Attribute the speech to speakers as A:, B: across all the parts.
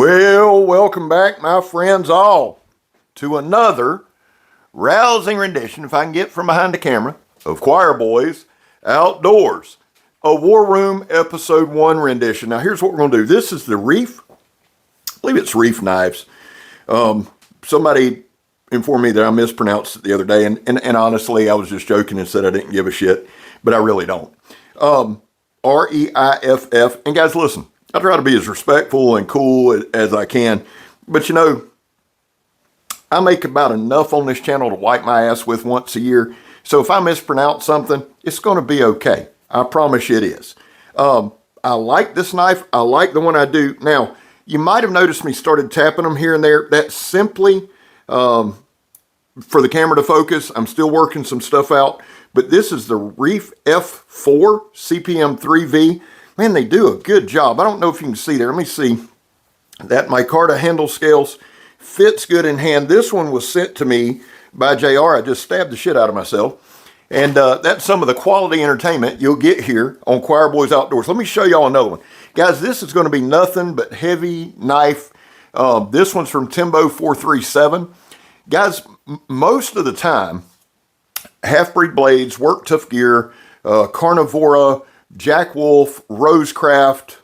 A: Well, welcome back, my friends all, to another rousing rendition, if I can get from behind the camera, of Choir Boys Outdoors, a War Room Episode 1 rendition. Now, here's what we're going to do. This is the reef. I believe it's reef knives. Somebody informed me that I mispronounced it the other day, and honestly, I was just joking and said I didn't give a shit, but I really don't. R-E-I-F-F. And guys, listen. I try to be as respectful and cool as I can, but you know, I make about enough on this channel to wipe my ass with once a year. So if I mispronounce something, it's going to be okay. I promise you it is. I like this knife. I like the one I do. Now, you might have noticed me started tapping them here and there. That's simply for the camera to focus. I'm still working some stuff out, but this is the Reef F4 CPM 3V. Man, they do a good job. I don't know if you can see there. Let me see. That micarta handle scales fits good in hand. This one was sent to me by JR. I just stabbed the shit out of myself. And that's some of the quality entertainment you'll get here on Choir Boys Outdoors. Let me show y'all another one. Guys, this is going to be nothing but heavy knife. This one's from Timbo 437. Guys, most of the time, half-breed blades, work tough gear, Carnivora, Jack Wolf, Rosecraft.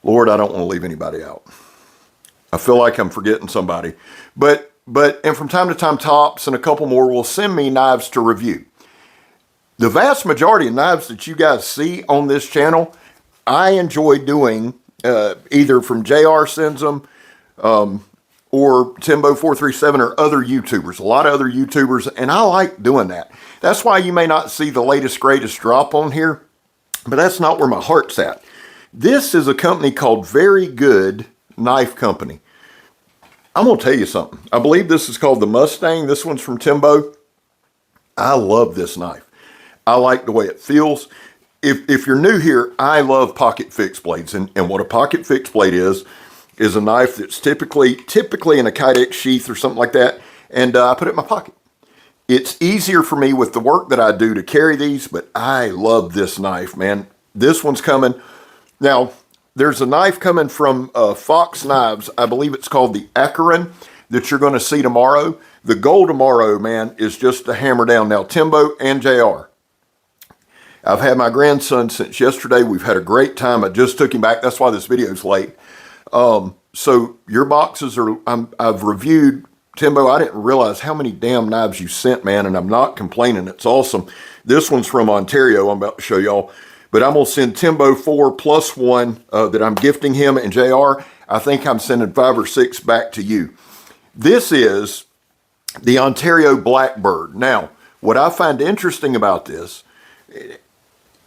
A: Lord, I don't want to leave anybody out. I feel like I'm forgetting somebody. And from time to time, Tops and a couple more will send me knives to review. The vast majority of knives that you guys see on this channel, I enjoy doing either from JR sends them or Timbo 437 or other YouTubers. A lot of other YouTubers, and I like doing that. That's why you may not see the latest, greatest drop on here. But that's not where my heart's at. This is a company called Very Good Knife Company. I'm going to tell you something. I believe this is called the Mustang. This one's from Timbo. I love this knife. I like the way it feels. If you're new here, I love pocket fixed blades. And what a pocket fixed blade is a knife that's typically in a Kydex sheath or something like that. And I put it in my pocket. It's easier for me with the work that I do to carry these, but I love this knife, man. This one's coming. Now, there's a knife coming from Fox Knives. I believe it's called the Acarin that you're going to see tomorrow. The goal tomorrow, man, is just to hammer down. Now, Timbo and JR. I've had my grandson since yesterday. We've had a great time. I just took him back. That's why this video's late. So your boxes are, I've reviewed. Timbo, I didn't realize how many damn knives you sent, man, and I'm not complaining. It's awesome. This one's from Ontario, I'm about to show y'all. But I'm going to send Timbo 4 plus 1 that I'm gifting him, and JR, I think I'm sending 5 or 6 back to you. This is the Ontario Blackbird. Now, what I find interesting about this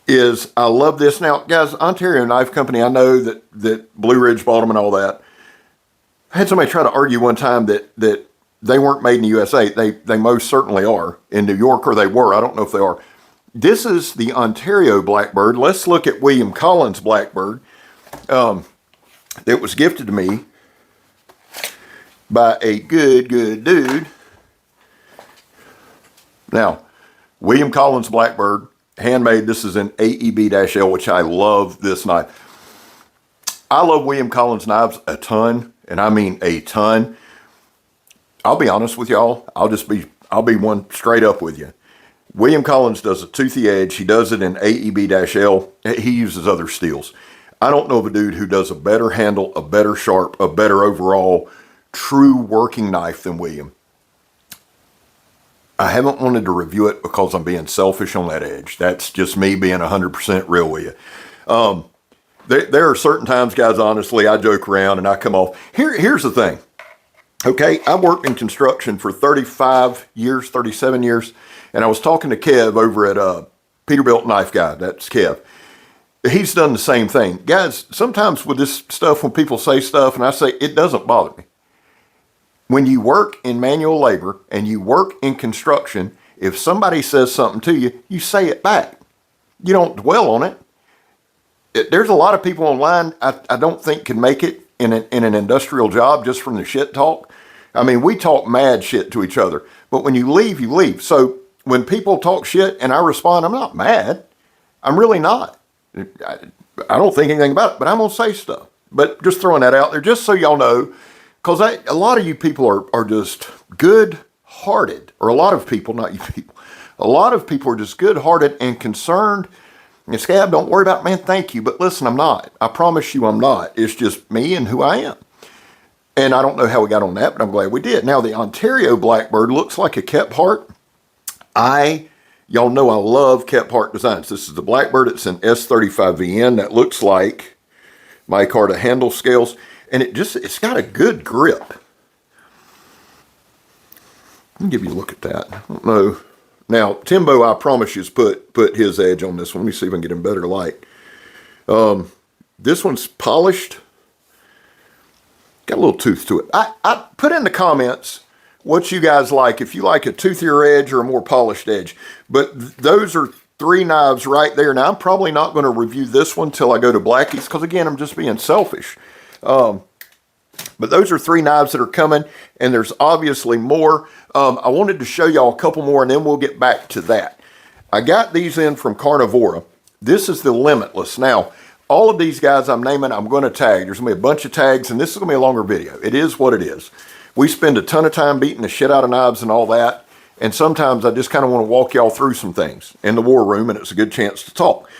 A: is I love this. Now, guys, Ontario Knife Company, I know that Blue Ridge bought them and all that. I had somebody try to argue one time that they weren't made in the USA. They most certainly are in New York, or they were. I don't know if they are. This is the Ontario Blackbird. Let's look at William Collins Blackbird that was gifted to me by a good dude. Now, William Collins Blackbird, handmade. This is an AEB-L, which I love this knife. I love William Collins knives a ton, and I mean a ton. I'll be honest with y'all. I'll be one straight up with you. William Collins does a toothy edge. He does it in AEB-L. He uses other steels. I don't know of a dude who does a better handle, a better sharp, a better overall true working knife than William. I haven't wanted to review it because I'm being selfish on that edge. That's just me being 100% real with you. There are certain times, guys, honestly, I joke around and I come off. Here's the thing. Okay, I worked in construction for 35 years, 37 years, and I was talking to Kev over at peterbiltknifeguy. That's Kev. He's done the same thing. Guys, sometimes with this stuff, when people say stuff, and I say, it doesn't bother me. When you work in manual labor and you work in construction, if somebody says something to you, you say it back. You don't dwell on it. There's a lot of people online I don't think can make it in an industrial job just from the shit talk. I mean, we talk mad shit to each other, but when you leave, you leave. So when people talk shit and I respond, I'm not mad. I'm really not. I don't think anything about it, but I'm going to say stuff. But just throwing that out there, just so y'all know, because a lot of you people are just good-hearted, or a lot of people, not you people, a lot of people are just good-hearted and concerned. And Scab, don't worry about it, man, thank you. But listen, I'm not. I promise you I'm not. It's just me and who I am. And I don't know how we got on that, but I'm glad we did. Now, the Ontario Blackbird looks like a Kephart. Y'all know I love Kephart designs. This is the Blackbird. It's an S35VN that looks like micarta handle scales, and it's got a good grip. Let me give you a look at that. I don't know. Now, Timbo, I promise you, has put his edge on this one. Let me see if I can get him better light. This one's polished. Got a little tooth to it. I put in the comments what you guys like, if you like a toothier edge or a more polished edge. But those are 3 knives right there. Now, I'm probably not going to review this one till I go to Blackie's, because again, I'm just being selfish. But those are 3 knives that are coming, and there's obviously more. I wanted to show y'all a couple more, and then we'll get back to that. I got these in from Carnivora. This is the Limitless. Now, all of these guys I'm naming, I'm going to tag. There's going to be a bunch of tags, and this is going to be a longer video. It is what it is. We spend a ton of time beating the shit out of knives and all that. And sometimes I just kind of want to walk y'all through some things in the war room, and it's a good chance to talk.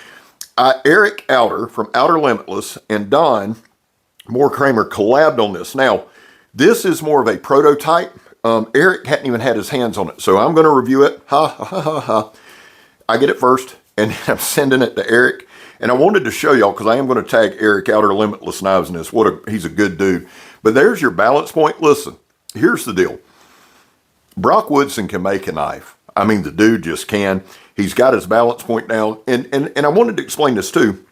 A: Eric Outer from Outer Limitless and Don Moore Kramer collabed on this. Now, this is more of a prototype. Eric hadn't even had his hands on it, so I'm going to review it. I get it first, and I'm sending it to Eric. And I wanted to show y'all, because I am going to tag Eric Outer Limitless Knives in this. He's a good dude. But there's your balance point. Listen, here's the deal. Brock Woodson can make a knife. I mean, the dude just can. He's got his balance point down. And I wanted to explain this too.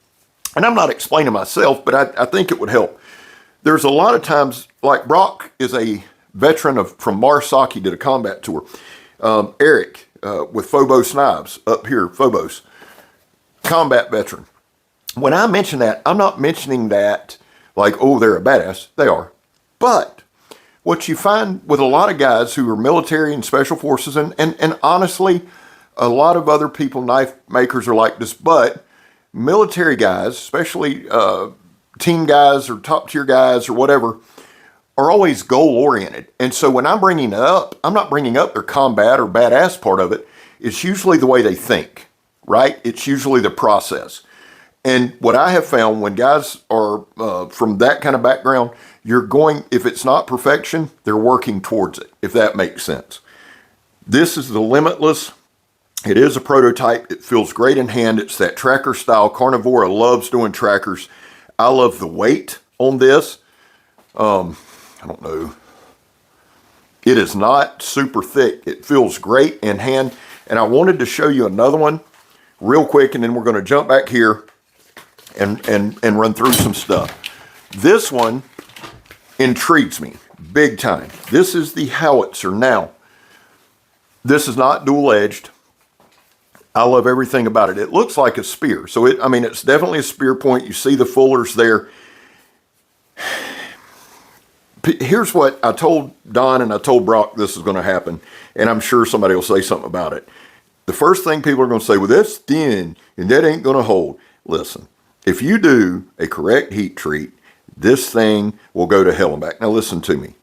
A: And I'm not explaining myself, but I think it would help. There's a lot of times, like Brock is a veteran from Marsac. He did a combat tour. Eric with Phobos Knives up here, Phobos, combat veteran. When I mention that, I'm not mentioning that like, oh, they're a badass. They are. But what you find with a lot of guys who are military and special forces, and honestly, a lot of other people, knife makers, are like this, but military guys, especially team guys or top tier guys or whatever, are always goal oriented. And so when I'm bringing it up, I'm not bringing up their combat or badass part of it. It's usually the way they think, right? It's usually the process. And what I have found when guys are from that kind of background, if it's not perfection, they're working towards it, if that makes sense. This is the Limitless. It is a prototype. It feels great in hand. It's that tracker style. Carnivora loves doing trackers. I love the weight on this. I don't know. It is not super thick. It feels great in hand. And I wanted to show you another one real quick, and then we're going to jump back here and run through some stuff. This one intrigues me big time. This is the Howitzer. Now, this is not dual-edged. I love everything about it. It looks like a spear. So, it's definitely a spear point. You see the fullers there. Here's what I told Don and I told Brock this is going to happen, and I'm sure somebody will say something about it. The first thing people are going to say, well, that's thin, and that ain't going to hold. Listen, if you do a correct heat treat, this thing will go to hell and back. Now, listen to me.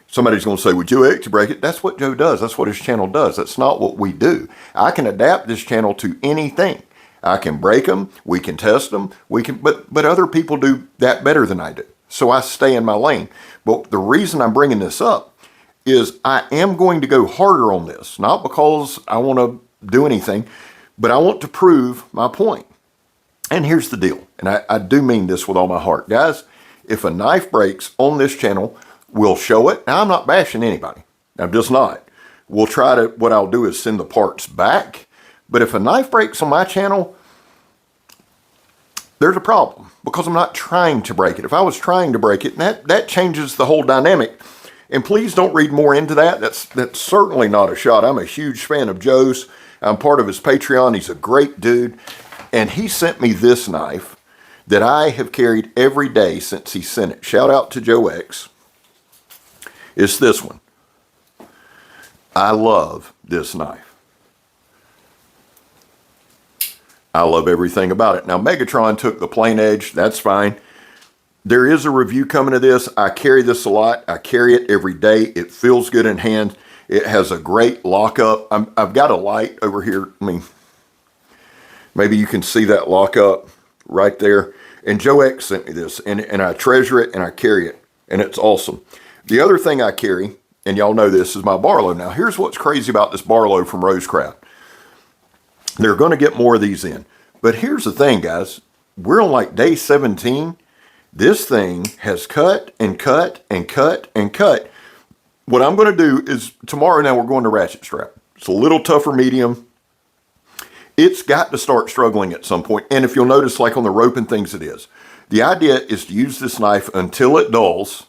A: Somebody's going to say, would Joe X break it? That's what Joe does. That's what his channel does. That's not what we do. I can adapt this channel to anything. I can break them. We can test them. But other people do that better than I do. So I stay in my lane. But the reason I'm bringing this up is I am going to go harder on this. Not because I want to do anything, but I want to prove my point. And here's the deal. And I do mean this with all my heart. Guys, if a knife breaks on this channel, we'll show it. Now, I'm not bashing anybody. I'm just not. What I'll do is send the parts back. But if a knife breaks on my channel, there's a problem because I'm not trying to break it. If I was trying to break it, that changes the whole dynamic. And please don't read more into that. That's certainly not a shot. I'm a huge fan of Joe's. I'm part of his Patreon. He's a great dude. And he sent me this knife that I have carried every day since he sent it. Shout out to Joe X. It's this one. I love this knife. I love everything about it. Now, Megatron took the plain edge. That's fine. There is a review coming to this. I carry this a lot. I carry it every day. It feels good in hand. It has a great lockup. I've got a light over here. I mean, maybe you can see that lockup right there. And Joe X sent me this, and I treasure it, and I carry it, and it's awesome. The other thing I carry, and y'all know this, is my Barlow. Now, here's what's crazy about this Barlow from Rosecraft. They're going to get more of these in. But here's the thing, guys. We're on like day 17. This thing has cut and cut and cut and cut. What I'm going to do is tomorrow now we're going to ratchet strap. It's a little tougher medium. It's got to start struggling at some point. And if you'll notice, like on the rope and things, it is. The idea is to use this knife until it dulls.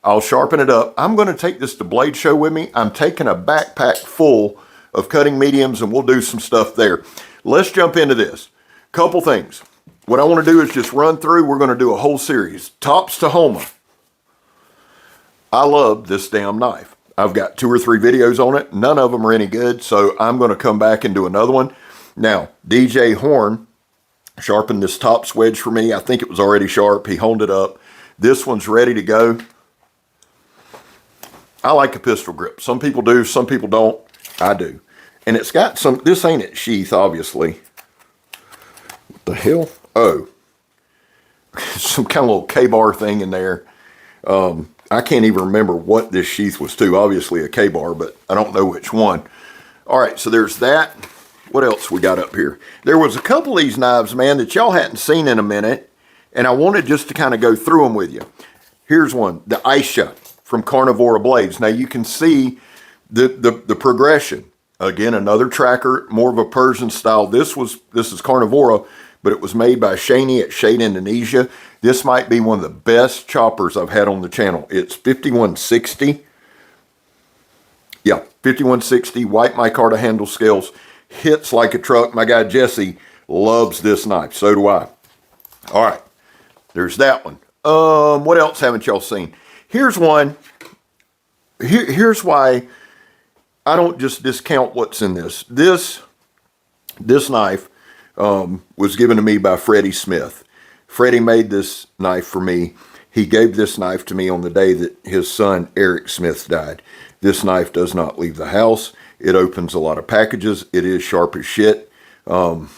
A: I'll sharpen it up. I'm going to take this to Blade Show with me. I'm taking a backpack full of cutting mediums, and we'll do some stuff there. Let's jump into this. Couple things. What I want to do is just run through. We're going to do a whole series. Tops to Homa. I love this damn knife. I've got 2 or 3 videos on it. None of them are any good, so I'm going to come back and do another one. Now, DJ Horn sharpened this top wedge for me. I think it was already sharp. He honed it up. This one's ready to go. I like a pistol grip. Some people do, some people don't. I do. And it's got some, this ain't its sheath, obviously. What the hell? Oh. Some kind of little K-bar thing in there. I can't even remember what this sheath was to. Obviously a K-bar, but I don't know which one. All right, so there's that. What else we got up here? There was a couple of these knives, man, that y'all hadn't seen in a minute, and I wanted just to kind of go through them with you. Here's one, the Ice Shot from Carnivora Blades. Now you can see the progression. Again, another tracker, more of a Persian style. This is Carnivora, but it was made by Shaney at Shade, Indonesia. This might be one of the best choppers I've had on the channel. It's 5160. Yeah, 5160, white micarta handle scales. Hits like a truck. My guy Jesse loves this knife. So do I. All right, there's that one. What else haven't y'all seen? Here's one. Here's why I don't just discount what's in this. This knife was given to me by Freddie Smith. Freddie made this knife for me. He gave this knife to me on the day that his son Eric Smith died. This knife does not leave the house. It opens a lot of packages. It is sharp as shit. It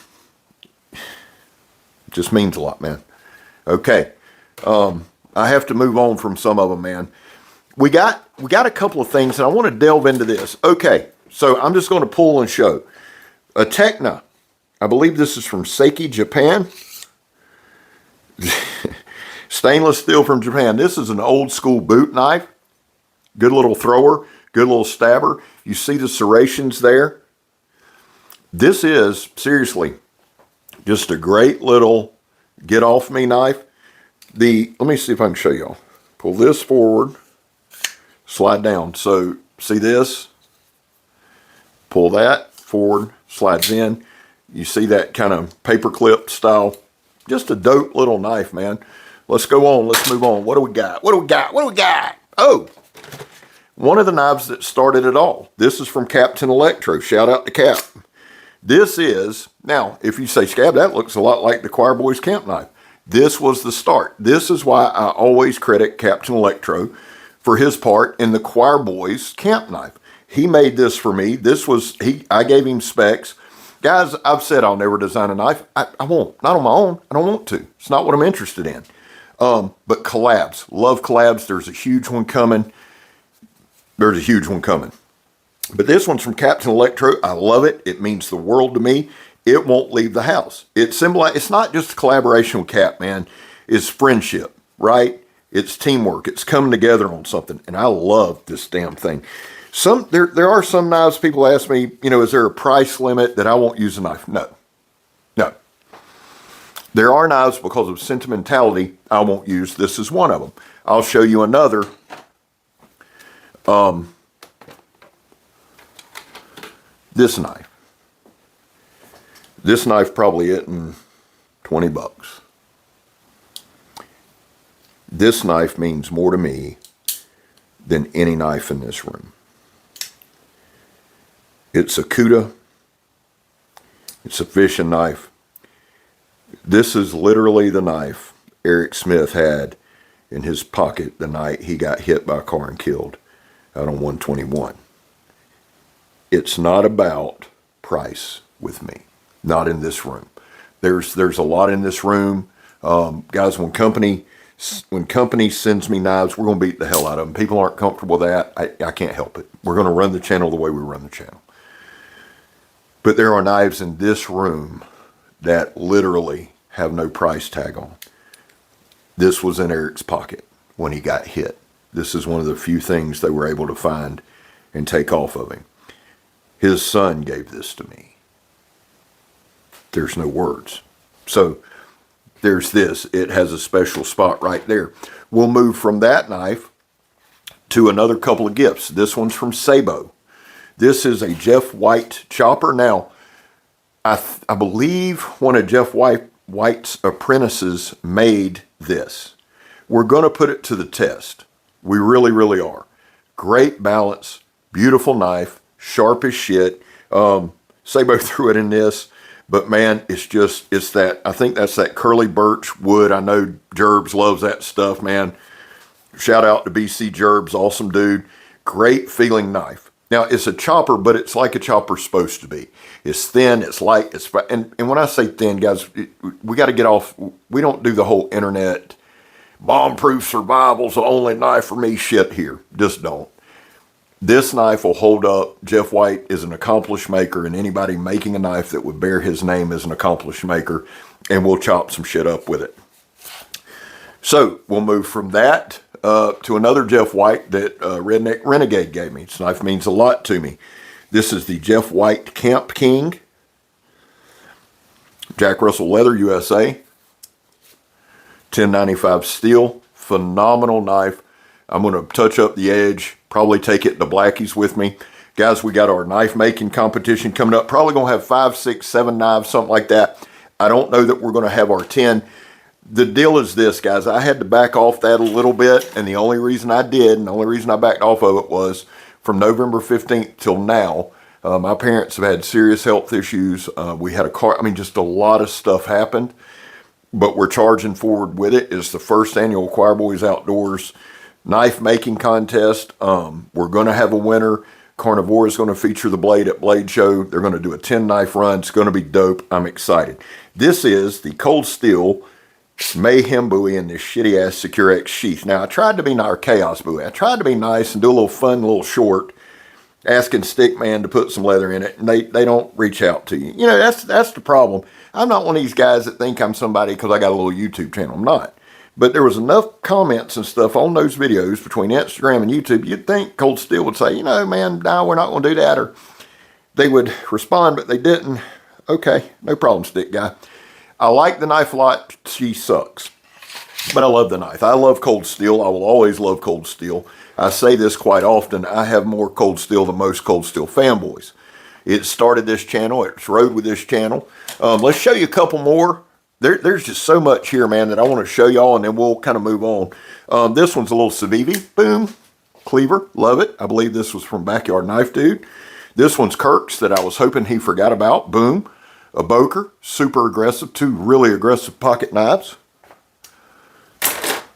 A: just means a lot, man. Okay. I have to move on from some of them, man. We got a couple of things, and I want to delve into this. Okay, so I'm just going to pull and show. A Tekna. I believe this is from Seiki, Japan. Stainless steel from Japan. This is an old school boot knife. Good little thrower. Good little stabber. You see the serrations there. This is, seriously, just a great little get off me knife. Let me see if I can show y'all. Pull this forward, slide down. So see this? Pull that forward, slides in. You see that kind of paperclip style. Just a dope little knife, man. Let's go on. Let's move on. What do we got? What do we got? What do we got? Oh, one of the knives that started it all. This is from Captain Electro. Shout out to Cap. This is, now, if you say, Scab, that looks a lot like the Choir Boys camp knife. This was the start. This is why I always credit Captain Electro for his part in the Choir Boys camp knife. He made this for me. I gave him specs. Guys, I've said I'll never design a knife. I won't. Not on my own. I don't want to. It's not what I'm interested in. But collabs. Love collabs. There's a huge one coming. There's a huge one coming. But this one's from Captain Electro. I love it. It means the world to me. It won't leave the house. It's not just a collaboration with Cap, man. It's friendship, right? It's teamwork. It's coming together on something. And I love this damn thing. There are some knives people ask me, is there a price limit that I won't use a knife? No. No. There are knives because of sentimentality I won't use. This is one of them. I'll show you another. This knife. This knife probably hitting 20 bucks. This knife means more to me than any knife in this room. It's a Cuda. It's a fishing knife. This is literally the knife Eric Smith had in his pocket the night he got hit by a car and killed out on 121. It's not about price with me. Not in this room. There's a lot in this room. Guys, when company sends me knives, we're going to beat the hell out of them. People aren't comfortable with that. I can't help it. We're going to run the channel the way we run the channel. But there are knives in this room that literally have no price tag on. This was in Eric's pocket when he got hit. This is one of the few things they were able to find and take off of him. His son gave this to me. There's no words. So there's this. It has a special spot right there. We'll move from that knife to another couple of gifts. This one's from Sabo. This is a Jeff White chopper. Now, I believe one of Jeff White's apprentices made this. We're going to put it to the test. We really, really are. Great balance, beautiful knife, sharp as shit. Sabo threw it in this. But man, it's that, I think that's that curly birch wood. I know Gerbs loves that stuff, man. Shout out to BC Gerbs, awesome dude. Great feeling knife. Now, it's a chopper, but it's like a chopper's supposed to be. It's thin, it's light, and when I say thin, guys, we got to get off, we don't do the whole internet, bomb-proof survival's the only knife for me shit here. Just don't. This knife will hold up. Jeff White is an accomplished maker, and anybody making a knife that would bear his name is an accomplished maker, and we'll chop some shit up with it. So we'll move from that to another Jeff White that Redneck Renegade gave me. This knife means a lot to me. This is the Jeff White Camp King. Jack Russell Leather, USA. 1095 steel. Phenomenal knife. I'm going to touch up the edge. Probably take it to Blackie's with me. Guys, we got our knife making competition coming up. Probably going to have 5, 6, 7 knives, something like that. I don't know that we're going to have our 10. The deal is this, guys. I had to back off that a little bit, and the only reason I did, and the only reason I backed off of it was from November 15th till now, my parents have had serious health issues. We had a car, just a lot of stuff happened, but we're charging forward with it. It's the first annual Choir Boys Outdoors knife making contest. We're going to have a winner. Carnivora is going to feature the blade at Blade Show. They're going to do a 10 knife run. It's going to be dope. I'm excited. This is the Cold Steel Mayhem buoy in this shitty ass Secure X sheath. Now I tried to be our Chaos buoy. I tried to be nice and do a little fun, little short, asking Stickman to put some leather in it, and they don't reach out to you. That's the problem. I'm not one of these guys that think I'm somebody because I got a little YouTube channel. I'm not. But there was enough comments and stuff on those videos between Instagram and YouTube, you'd think Cold Steel would say, man, no, we're not going to do that. Or they would respond, but they didn't. Okay, no problem, Stick Guy. I like the knife a lot. She sucks. But I love the knife. I love Cold Steel. I will always love Cold Steel. I say this quite often. I have more Cold Steel than most Cold Steel fanboys. It started this channel. It's rode with this channel. Let's show you a couple more. There's just so much here, man, that I want to show y'all, and then we'll kind of move on. This one's a little Civivi. Boom. Cleaver. Love it. I believe this was from Backyard Knife Dude. This one's Kirk's that I was hoping he forgot about. Boom. A Boker. Super aggressive. 2 really aggressive pocket knives.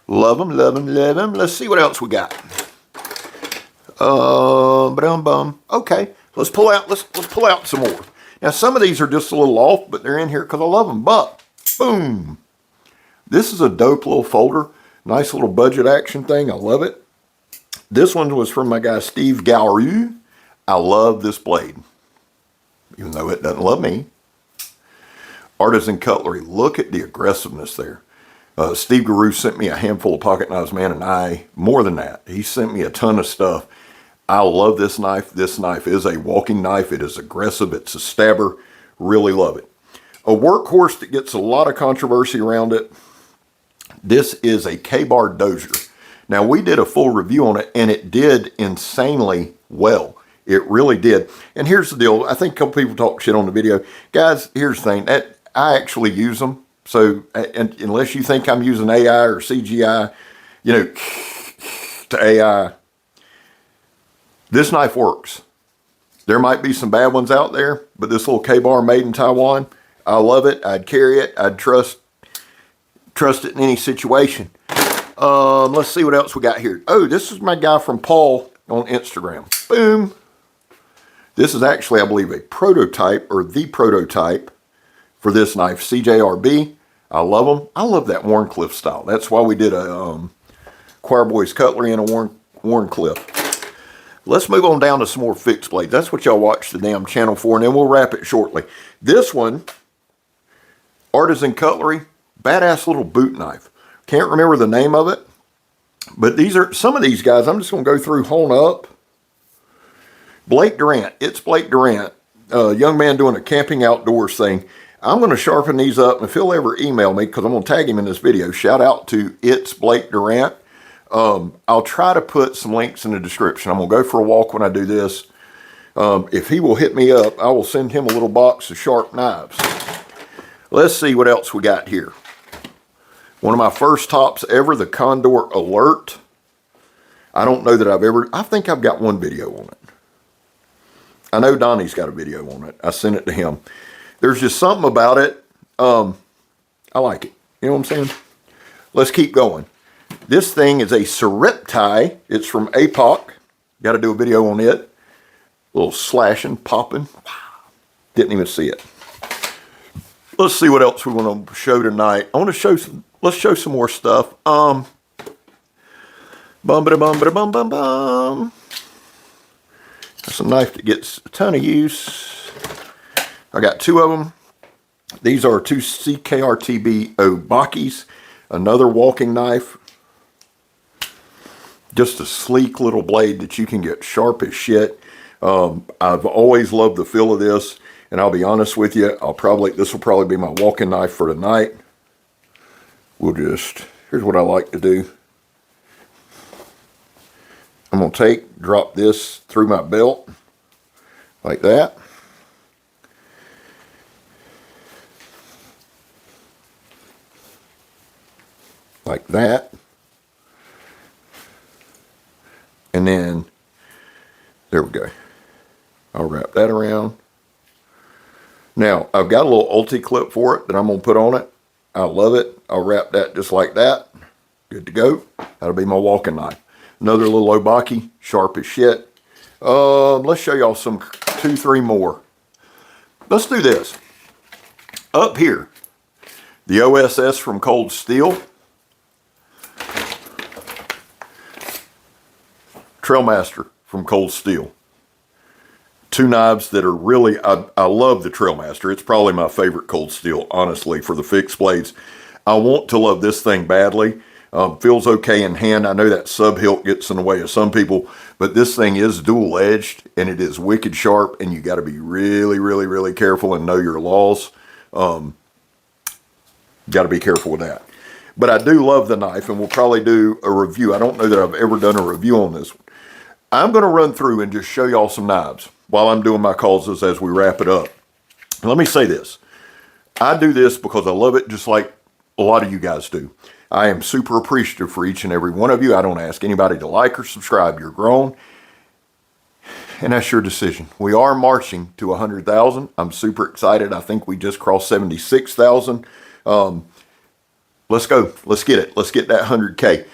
A: Love them, love them, love them. Let's see what else we got. Okay. Let's pull out some more. Now, some of these are just a little off, but they're in here because I love them. But, boom. This is a dope little folder. Nice little budget action thing. I love it. This one was from my guy, Steve Gowru. I love this blade, even though it doesn't love me. Artisan Cutlery. Look at the aggressiveness there. Steve Guru sent me a handful of pocket knives, man, and more than that, he sent me a ton of stuff. I love this knife. This knife is a walking knife. It is aggressive. It's a stabber. Really love it. A workhorse that gets a lot of controversy around it. This is a K-Bar Dozier. Now, we did a full review on it, and it did insanely well. It really did. And here's the deal. I think a couple people talk shit on the video. Guys, here's the thing. I actually use them. So, and unless you think I'm using AI or CGI, to AI, this knife works. There might be some bad ones out there, but this little K-Bar made in Taiwan, I love it. I'd carry it. I'd trust it in any situation. Let's see what else we got here. Oh, this is my guy from Paul on Instagram. Boom. This is actually, I believe, a prototype or the prototype for this knife, CJRB. I love them. I love that Warncliffe style. That's why we did a Choir Boys Cutlery and a Warncliffe. Let's move on down to some more fixed blades. That's what y'all watch the damn channel for, and then we'll wrap it shortly. This one, Artisan Cutlery, badass little boot knife. Can't remember the name of it, but these are some of these guys. I'm just going to go through holding up. Blake Durant. It's Blake Durant, a young man doing a camping outdoors thing. I'm going to sharpen these up, and if he'll ever email me, because I'm going to tag him in this video, shout out to It's Blake Durant. I'll try to put some links in the description. I'm going to go for a walk when I do this. If he will hit me up, I will send him a little box of sharp knives. Let's see what else we got here. One of my first tops ever, the Condor Alert. I don't know that I think I've got one video on it. I know Donnie's got a video on it. I sent it to him. There's just something about it. I like it. You know what I'm saying? Let's keep going. This thing is a Surrepti. It's from APOC. Got to do a video on it. A little slashing, popping. Didn't even see it. Let's see what else we want to show tonight. I want to show some, let's show some more stuff. Bum ba bum ba bum bum bum. That's a knife that gets a ton of use. I got two of them. These are two CKRTB Obakis. Another walking knife. Just a sleek little blade that you can get sharp as shit. I've always loved the feel of this. And I'll be honest with you, this will probably be my walking knife for tonight. Here's what I like to do. I'm going to drop this through my belt, like that. Like that. And then, there we go. I'll wrap that around. Now, I've got a little ulti clip for it that I'm going to put on it. I love it. I'll wrap that just like that. Good to go. That'll be my walking knife. Another little Obaki, sharp as shit. Let's show y'all some 2-3 more. Let's do this. Up here, the OSS from Cold Steel. Trailmaster from Cold Steel. Two knives that are really, I love the Trailmaster. It's probably my favorite Cold Steel, honestly, for the fixed blades. I want to love this thing badly. Feels okay in hand. I know that sub hilt gets in the way of some people, but this thing is dual edged and it is wicked sharp, and you got to be really, really, really careful and know your laws. Got to be careful with that. But I do love the knife, and we'll probably do a review. I don't know that I've ever done a review on this one. I'm going to run through and just show y'all some knives while I'm doing my causes as we wrap it up. And let me say this. I do this because I love it just like a lot of you guys do. I am super appreciative for each and every one of you. I don't ask anybody to like or subscribe. You're grown. And that's your decision. We are marching to 100,000. I'm super excited. I think we just crossed 76,000. Let's go. Let's get it. Let's get that 100K.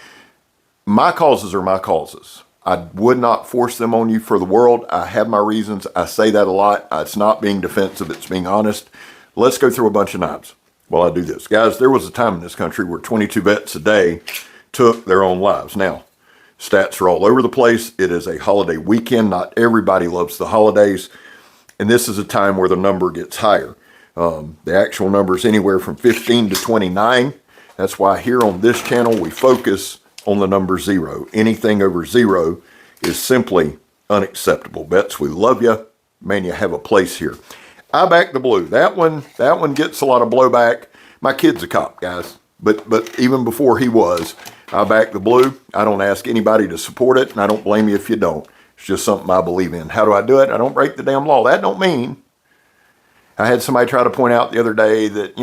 A: My causes are my causes. I would not force them on you for the world. I have my reasons. I say that a lot. It's not being defensive. It's being honest. Let's go through a bunch of knives while I do this. Guys, there was a time in this country where 22 vets a day took their own lives. Now, stats are all over the place. It is a holiday weekend. Not everybody loves the holidays. And this is a time where the number gets higher. The actual number is anywhere from 15 to 29. That's why here on this channel, we focus on the number 0. Anything over 0 is simply unacceptable. Bets, we love you. Man, you have a place here. I back the blue. That one gets a lot of blowback. My kid's a cop, guys. But even before he was, I back the blue. I don't ask anybody to support it, and I don't blame you if you don't. It's just something I believe in. How do I do it? I don't break the damn law. That don't mean. I had somebody try to point out the other day that,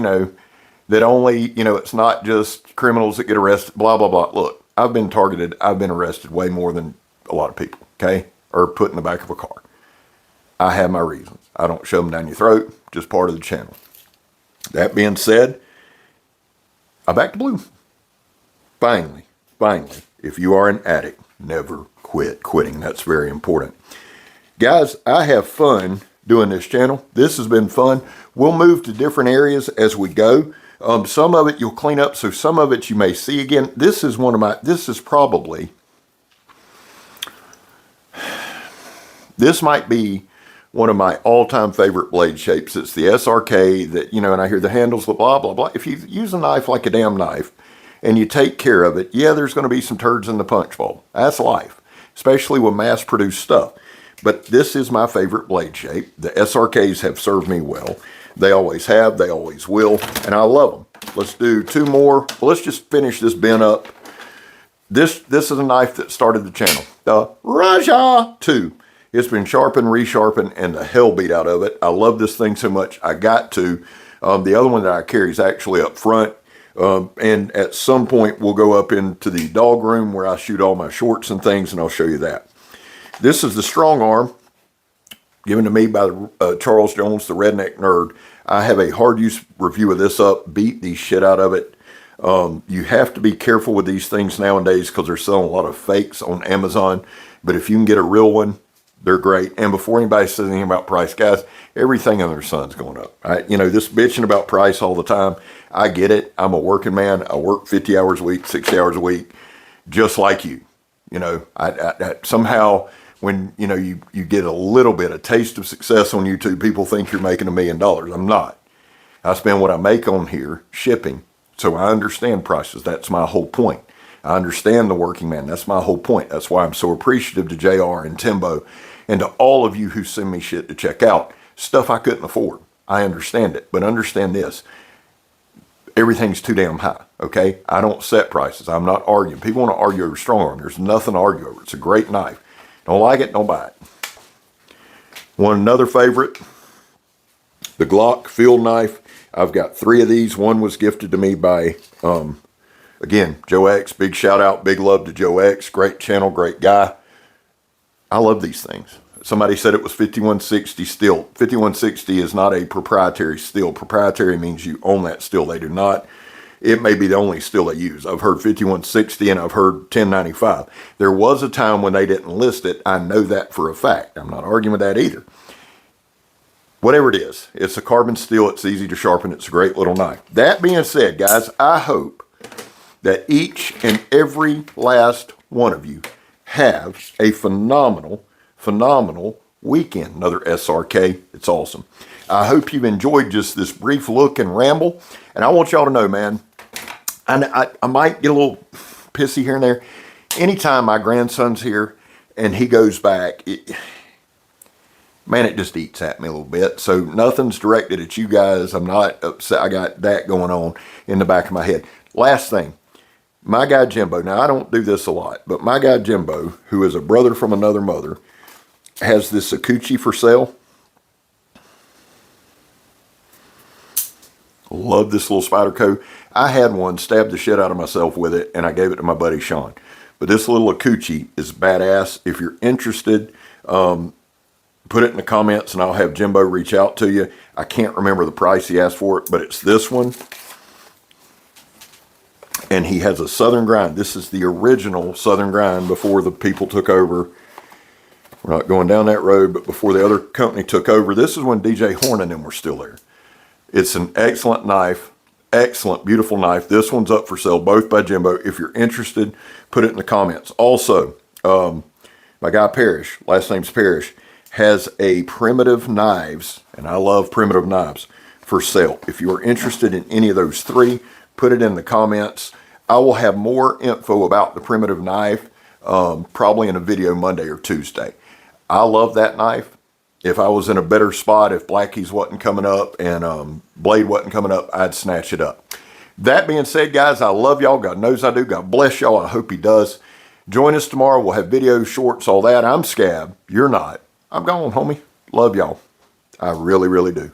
A: that only, it's not just criminals that get arrested, blah, blah, blah. Look, I've been targeted. I've been arrested way more than a lot of people, okay? Or put in the back of a car. I have my reasons. I don't shove them down your throat. Just part of the channel. That being said, I back to blue. Finally. finally, if you are an addict, never quit quitting. That's very important. Guys, I have fun doing this channel. This has been fun. We'll move to different areas as we go. Some of it you'll clean up, so some of it you may see again. This is probably, this might be one of my all-time favorite blade shapes. It's the SRK that, you know, and I hear the handles, blah, blah, blah. If you use a knife like a damn knife and you take care of it, yeah, there's going to be some turds in the punch bowl. That's life, especially with mass-produced stuff. But this is my favorite blade shape. The SRKs have served me well. They always have, they always will, and I love them. Let's do two more. Let's just finish this bin up. This is a knife that started the channel. The Raja 2. It's been sharpened, resharpened, and the hell beat out of it. I love this thing so much, I got to. The other one that I carry is actually up front. And at some point, we'll go up into the dog room where I shoot all my shorts and things, and I'll show you that. This is the Strong Arm, given to me by Charles Jones, the Redneck Nerd. I have a hard use review of this up, beat the shit out of it. You have to be careful with these things nowadays because they're selling a lot of fakes on Amazon. But if you can get a real one, they're great. And before anybody says anything about price, guys, everything under the sun's going up. You know, this bitching about price all the time, I get it. I'm a working man. I work 50 hours a week, 60 hours a week, just like you. You know, I somehow when, you know, you get a little bit, a taste of success on YouTube, people think you're making $1 million. I'm not. I spend what I make on here shipping. So I understand prices. That's my whole point. I understand the working man. That's my whole point. That's why I'm so appreciative to JR and Timbo and to all of you who send me shit to check out. Stuff I couldn't afford. I understand it. But understand this. Everything's too damn high, okay? I don't set prices. I'm not arguing. People want to argue over Strong Arm. There's nothing to argue over. It's a great knife. Don't like it, don't buy it. Another favorite, the Glock field knife. I've got 3 of these. One was gifted to me by, again, Joe X. Big shout out, big love to Joe X. Great channel, great guy. I love these things. Somebody said it was 5160 steel. 5160 is not a proprietary steel. Proprietary means you own that steel. They do not. It may be the only steel they use. I've heard 5160 and I've heard 1095. There was a time when they didn't list it. I know that for a fact. I'm not arguing with that either. Whatever it is, it's a carbon steel. It's easy to sharpen. It's a great little knife. That being said, guys, I hope that each and every last one of you have a phenomenal weekend. Another SRK. It's awesome. I hope you've enjoyed just this brief look and ramble. And I want y'all to know, man, I might get a little pissy here and there. Anytime my grandson's here and he goes back, man, it just eats at me a little bit. So nothing's directed at you guys. I'm not upset. I got that going on in the back of my head. Last thing, my guy Jimbo, now I don't do this a lot, but my guy Jimbo, who is a brother from another mother, has this Akuchi for sale. Love this little Spyderco. I had one, stabbed the shit out of myself with it, and I gave it to my buddy Sean. But this little Akuchi is badass. If you're interested, put it in the comments and I'll have Jimbo reach out to you. I can't remember the price he asked for it, but it's this one. And he has a Southern Grind. This is the original Southern Grind before the people took over. We're not going down that road, but before the other company took over. This is when DJ Horn and them were still there. It's an excellent knife. Excellent, beautiful knife. This one's up for sale, both by Jimbo. If you're interested, put it in the comments. Also, my guy Parrish, last name's Parrish, has a Primitive Knives, and I love Primitive Knives, for sale. If you are interested in any of those 3, put it in the comments. I will have more info about the Primitive Knife probably in a video Monday or Tuesday. I love that knife. If I was in a better spot, if Blackie's wasn't coming up and Blade wasn't coming up, I'd snatch it up. That being said, guys, I love y'all. God knows I do. God bless y'all. I hope he does. Join us tomorrow. We'll have videos, shorts, all that. I'm Scab. You're not. I'm gone, homie. Love y'all. I really, really do.